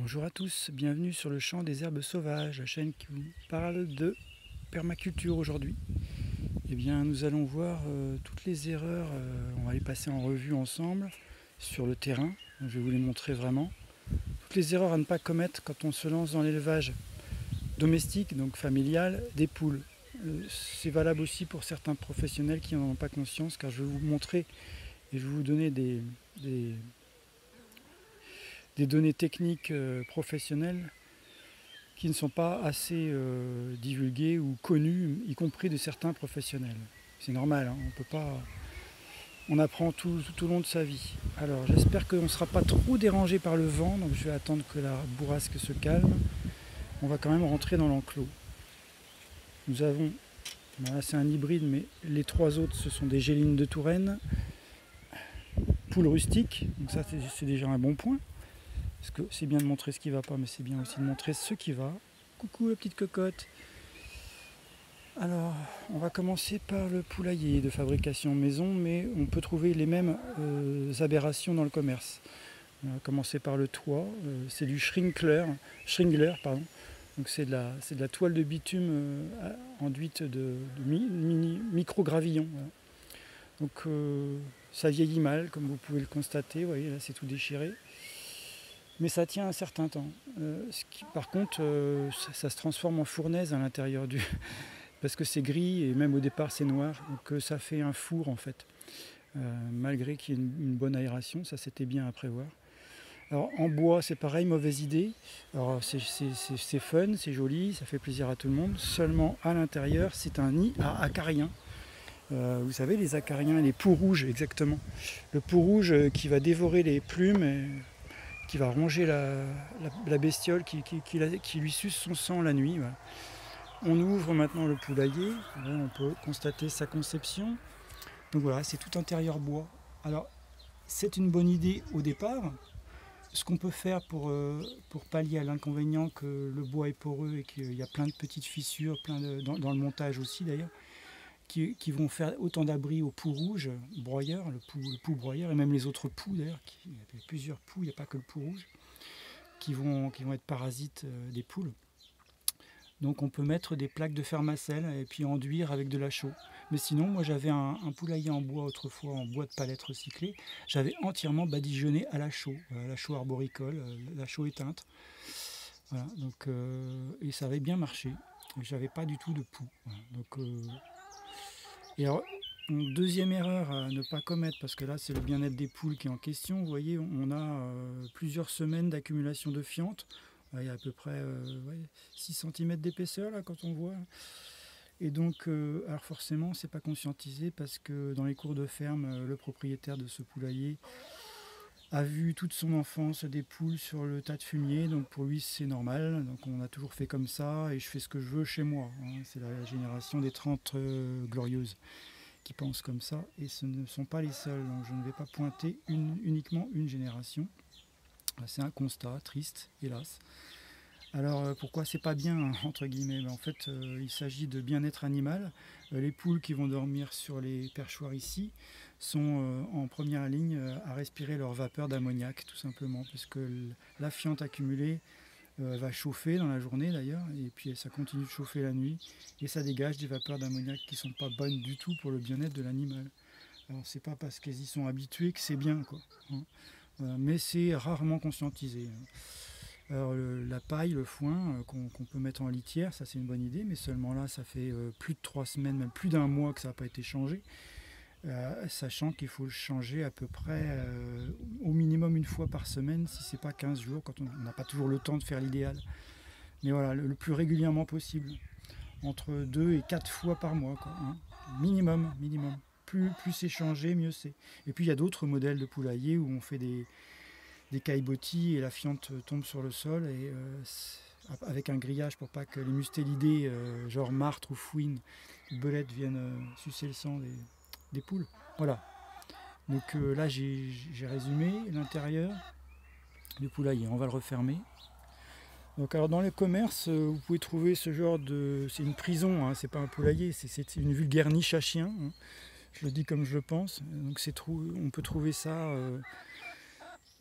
Bonjour à tous, bienvenue sur le champ des herbes sauvages, la chaîne qui vous parle de permaculture aujourd'hui. Eh bien, nous allons voir toutes les erreurs, on va les passer en revue ensemble sur le terrain. Je vais vous les montrer vraiment. Toutes les erreurs à ne pas commettre quand on se lance dans l'élevage domestique, donc familial, des poules. C'est valable aussi pour certains professionnels qui n'en ont pas conscience, car je vais vous montrer et je vais vous donner des données techniques professionnelles qui ne sont pas assez divulguées ou connues, y compris de certains professionnels. C'est normal, hein, on peut pas. On apprend tout au long de sa vie. Alors j'espère qu'on ne sera pas trop dérangé par le vent, donc je vais attendre que la bourrasque se calme. On va quand même rentrer dans l'enclos. Nous avons, là c'est un hybride, mais les trois autres ce sont des gélines de Touraine, poules rustiques, donc ça c'est déjà un bon point. Parce que c'est bien de montrer ce qui ne va pas, mais c'est bien aussi de montrer ce qui va. Coucou la petite cocotte. Alors, on va commencer par le poulailler de fabrication maison, mais on peut trouver les mêmes aberrations dans le commerce. On va commencer par le toit, c'est du shringler, donc c'est de la toile de bitume enduite de micro-gravillons. Voilà. Donc ça vieillit mal, comme vous pouvez le constater, vous voyez là c'est tout déchiré. Mais ça tient un certain temps. Par contre, ça se transforme en fournaise à l'intérieur du... parce que c'est gris et même au départ c'est noir. Donc ça fait un four en fait. Malgré qu'il y ait une bonne aération, ça c'était bien à prévoir. Alors en bois c'est pareil, mauvaise idée. Alors c'est fun, c'est joli, ça fait plaisir à tout le monde. Seulement à l'intérieur c'est un nid à acariens. Vous savez les acariens, les poux rouges exactement. Le pou rouge qui va dévorer les plumes. Qui va ronger la bestiole qui lui suce son sang la nuit. Voilà. On ouvre maintenant le poulailler, là, on peut constater sa conception. Donc voilà, c'est tout intérieur bois. Alors c'est une bonne idée au départ. Ce qu'on peut faire pour pallier à l'inconvénient que le bois est poreux et qu'il y a plein de petites fissures, dans le montage aussi d'ailleurs, qui vont faire autant d'abri aux poux rouges, broyeurs, le pou broyeur, et même les autres poux d'ailleurs, il y a plusieurs poux, il n'y a pas que le pou rouge, qui vont être parasites des poules. Donc on peut mettre des plaques de fermacelle et puis enduire avec de la chaux. Mais sinon, moi j'avais un poulailler en bois autrefois, en bois de palette recyclé, j'avais entièrement badigeonné à la chaux arboricole, la chaux éteinte. Voilà, donc, et ça avait bien marché, j'avais pas du tout de poux. Voilà, donc, et alors, deuxième erreur à ne pas commettre, parce que là c'est le bien-être des poules qui est en question, vous voyez, on a plusieurs semaines d'accumulation de fientes, il y a à peu près 6 cm d'épaisseur là quand on voit. Et donc, alors forcément c'est pas conscientisé parce que dans les cours de ferme, le propriétaire de ce poulailler a vu toute son enfance des poules sur le tas de fumier, donc pour lui c'est normal, donc on a toujours fait comme ça et je fais ce que je veux chez moi, hein. C'est la génération des 30 glorieuses qui pensent comme ça et ce ne sont pas les seuls, donc je ne vais pas pointer uniquement une génération. C'est un constat triste, hélas. Alors pourquoi c'est pas bien entre guillemets? En fait il s'agit de bien-être animal. Les poules qui vont dormir sur les perchoirs ici sont en première ligne à respirer leur vapeur d'ammoniac tout simplement, parce que la fiente accumulée va chauffer dans la journée d'ailleurs, et puis ça continue de chauffer la nuit, et ça dégage des vapeurs d'ammoniac qui ne sont pas bonnes du tout pour le bien-être de l'animal. Alors c'est pas parce qu'ils y sont habitués que c'est bien, quoi, hein. Mais c'est rarement conscientisé. Alors la paille, le foin qu'on peut mettre en litière, ça c'est une bonne idée, mais seulement là ça fait plus de 3 semaines, même plus d'un mois que ça n'a pas été changé. Sachant qu'il faut le changer à peu près au minimum une fois par semaine, si c'est pas 15 jours, quand on n'a pas toujours le temps de faire l'idéal. Mais voilà, le plus régulièrement possible, entre 2 et 4 fois par mois, quoi, hein. Minimum. Plus c'est changé, mieux c'est. Et puis il y a d'autres modèles de poulailler où on fait des caillebotis et la fiente tombe sur le sol, et avec un grillage pour pas que les mustélidés, genre martre ou fouine, belette, viennent sucer le sang des poules. Voilà. Donc là j'ai résumé l'intérieur du poulailler. On va le refermer. Donc alors dans les commerces, vous pouvez trouver ce genre de... C'est une prison, hein, c'est pas un poulailler, c'est une vulgaire niche à chien, hein. Je le dis comme je le pense. Donc on peut trouver ça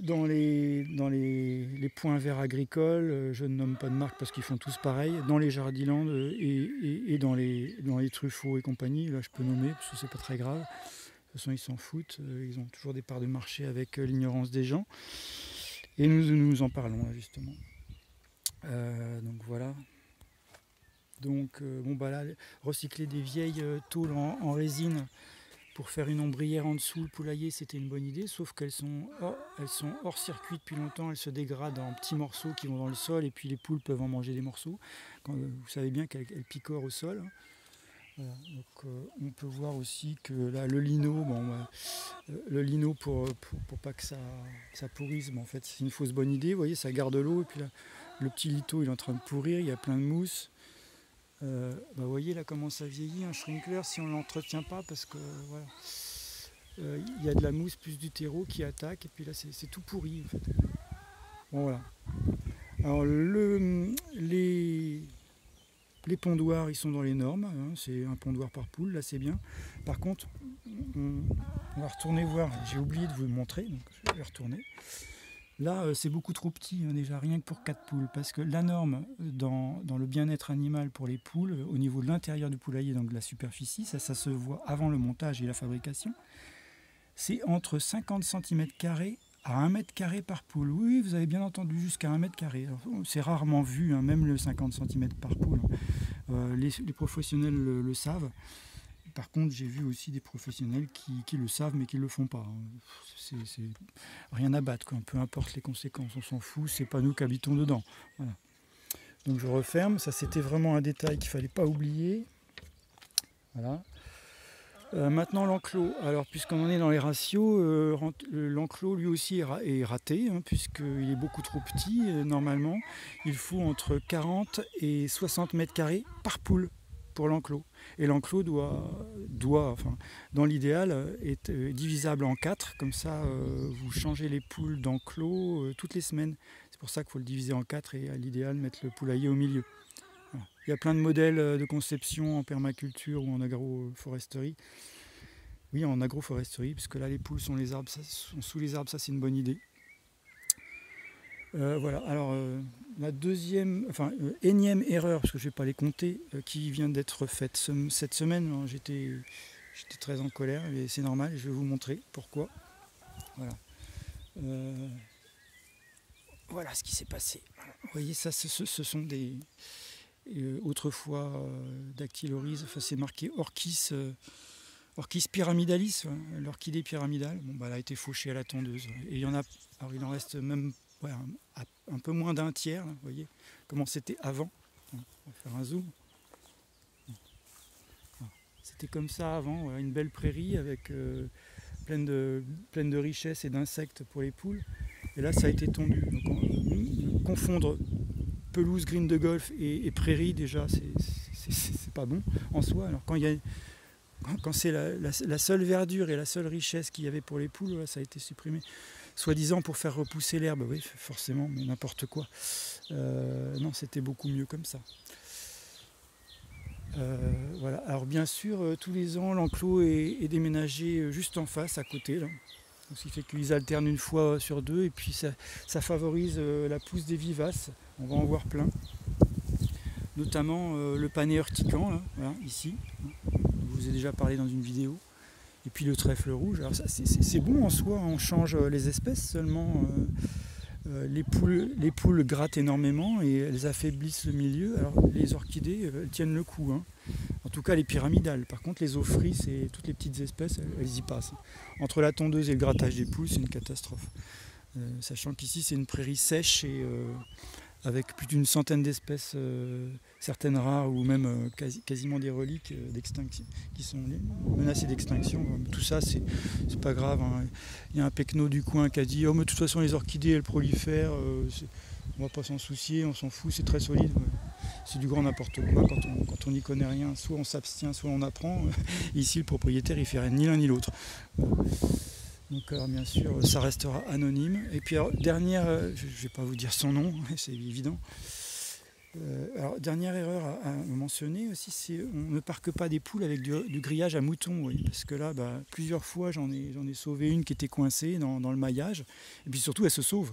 les points verts agricoles, je ne nomme pas de marque parce qu'ils font tous pareil, dans les Jardiland et dans les Truffaut et compagnie, là je peux nommer parce que c'est pas très grave. De toute façon ils s'en foutent, ils ont toujours des parts de marché avec l'ignorance des gens. Et nous en parlons là, justement. Donc voilà. Donc bon bah là, recycler des vieilles tôles en résine pour faire une ombrière en dessous le poulailler, c'était une bonne idée, sauf qu'elles sont hors circuit depuis longtemps, elles se dégradent en petits morceaux qui vont dans le sol et puis les poules peuvent en manger des morceaux. Vous savez bien qu'elles picorent au sol. Voilà. Donc on peut voir aussi que là le lino, le lino pour pas que ça pourrisse, en fait c'est une fausse bonne idée. Vous voyez, ça garde l'eau et puis là le petit lito il est en train de pourrir, il y a plein de mousse. Vous voyez là comment ça vieillit un shrinkler si on ne l'entretient pas parce que voilà, il y a de la mousse plus du terreau qui attaque et puis là c'est tout pourri en fait. Bon voilà. Alors les pondoirs ils sont dans les normes, hein, c'est un pondoir par poule, là c'est bien. Par contre on va retourner voir, j'ai oublié de vous montrer donc je vais retourner. Là, c'est beaucoup trop petit, hein, déjà, rien que pour 4 poules, parce que la norme dans le bien-être animal pour les poules, au niveau de l'intérieur du poulailler, donc de la superficie, ça se voit avant le montage et la fabrication, c'est entre 50 cm² à 1 m² par poule. Oui, vous avez bien entendu, jusqu'à 1 m². C'est rarement vu, hein, même le 50 cm par poule. Les professionnels le savent. Par contre, j'ai vu aussi des professionnels qui le savent mais qui ne le font pas. C'est rien à battre, quoi. Peu importe les conséquences, on s'en fout, c'est pas nous qui habitons dedans. Voilà. Donc je referme, ça c'était vraiment un détail qu'il ne fallait pas oublier. Voilà. Maintenant l'enclos. Alors puisqu'on en est dans les ratios, l'enclos lui aussi est raté, hein, puisqu'il est beaucoup trop petit. Normalement, il faut entre 40 et 60 m² par poule pour l'enclos. Et l'enclos enfin, dans l'idéal, être divisable en 4. Comme ça, vous changez les poules d'enclos toutes les semaines. C'est pour ça qu'il faut le diviser en 4 et à l'idéal mettre le poulailler au milieu. Voilà. Il y a plein de modèles de conception en permaculture ou en agroforesterie. Oui, en agroforesterie, puisque là les poules sont sous les arbres, ça c'est une bonne idée. Voilà, alors la énième erreur, parce que je ne vais pas les compter, qui vient d'être faite cette semaine. J'étais très en colère, et c'est normal, je vais vous montrer pourquoi. Voilà. Voilà ce qui s'est passé. Voilà. Vous voyez, ça, ce sont des... autrefois dactyloryse, enfin c'est marqué Orchis pyramidalis, l'orchidée pyramidale. Bon, elle a été fauchée à la tondeuse. Et il y en a, alors il en reste même... Ouais, un peu moins d'un tiers, là, vous voyez comment c'était avant. On va faire un zoom. C'était comme ça avant, voilà, une belle prairie avec pleine de richesses et d'insectes pour les poules. Et là, ça a été tondu. Donc, confondre pelouse, green de golf et prairie, déjà, c'est pas bon en soi. Alors quand c'est la seule verdure et la seule richesse qu'il y avait pour les poules, voilà, ça a été supprimé. Soi-disant pour faire repousser l'herbe, oui, forcément, mais n'importe quoi. Non, c'était beaucoup mieux comme ça. Voilà. Alors bien sûr, tous les ans, l'enclos est déménagé juste en face, à côté. Là. Donc, ce qui fait qu'ils alternent une fois sur deux, et puis ça favorise la pousse des vivaces. On va en voir plein. Notamment le pané urticant, là, voilà, ici. Je vous ai déjà parlé dans une vidéo. Et puis le trèfle rouge, alors ça c'est bon en soi, on change les espèces, seulement les poules grattent énormément et elles affaiblissent le milieu. Alors les orchidées, elles tiennent le coup, hein. En tout cas les pyramidales. Par contre les ophrys et toutes les petites espèces, elles y passent. Entre la tondeuse et le grattage des poules, c'est une catastrophe. Sachant qu'ici c'est une prairie sèche et avec plus d'une centaine d'espèces, certaines rares ou même quasiment des reliques d'extinction, qui sont menacées d'extinction. Tout ça, c'est pas grave, hein. Il y a un pecno du coin qui a dit « Oh, mais de toute façon, les orchidées, elles prolifèrent, on va pas s'en soucier, on s'en fout, c'est très solide. » C'est du grand n'importe quoi quand on n'y connaît rien. Soit on s'abstient, soit on apprend. Ici, le propriétaire, il fait rien, ni l'un ni l'autre. Donc bien sûr, ça restera anonyme. Et puis alors, dernière, je ne vais pas vous dire son nom, c'est évident. Alors, dernière erreur à mentionner aussi, c'est on ne parque pas des poules avec du grillage à moutons, oui, parce que là, plusieurs fois, j'en ai sauvé une qui était coincée dans le maillage, et puis surtout, elle se sauve.